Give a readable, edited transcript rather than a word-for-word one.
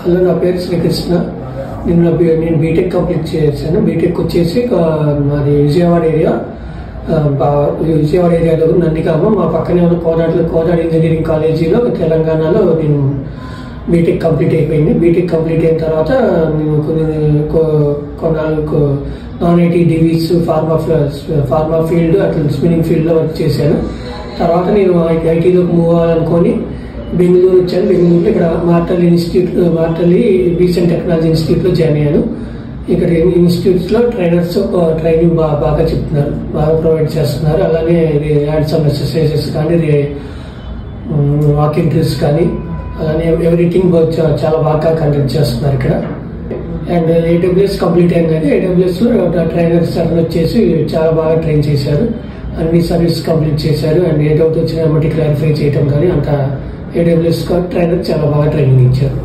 Hello, నా పేరు శ్రీకృష్ణ. నేను బీటెక్ కంప్లీట్ చేశాను. బీటెక్ వచ్చేసి మాది విజయవాడ ఏరియాలో నందిగామ, మా పక్కనే ఉన్న కోదాడ ఇంజనీరింగ్ కాలేజీలో తెలంగాణలో నేను బీటెక్ కంప్లీట్ అయిపోయింది. బీటెక్ కంప్లీట్ అయిన తర్వాత నేను కొన్నాళ్ళు non IT Divi's, pharma field, అట్లా స్పిన్నింగ్ ఫీల్డ్లో వర్క్ చేశాను. తర్వాత నేను ఐటీలోకి మూవ్ అవ్వాలనుకొని బెంగళూరు వచ్చాను. బెంగళూరులో ఇక్కడ మార్టల్లి రీసెంట్ టెక్నాలజీ ఇన్స్టిట్యూట్లో జాయిన్ అయ్యాను. ఇక్కడ ఇన్స్టిట్యూట్స్లో ట్రైనింగ్ బాగా చెప్తున్నారు, బాగా ప్రొవైడ్ చేస్తున్నారు. అలానే యాడ్ సమ్ ఎక్సర్సైజెస్ కానీ, వాకింగ్ డ్రిల్స్ కానీ, అలానే ఎవ్రీథింగ్ చాలా బాగా కండక్ట్ చేస్తున్నారు ఇక్కడ. అండ్ ఏడబ్ల్యూఎస్ కంప్లీట్ అయిందండి. ఏడబ్ల్యూఎస్లో ట్రైనర్స్ అందరూ వచ్చేసి చాలా బాగా ట్రైన్ చేశారు. అన్ని సర్వీస్ కంప్లీట్ చేశారు. అండ్ ఏ డౌట్ వచ్చినా బట్టి క్లారిఫై చేయడం కానీ అంత ఏడబ్ల్యూఎస్ ట్రైనర్ చాలా బాగా ట్రైనింగ్ ఇచ్చారు.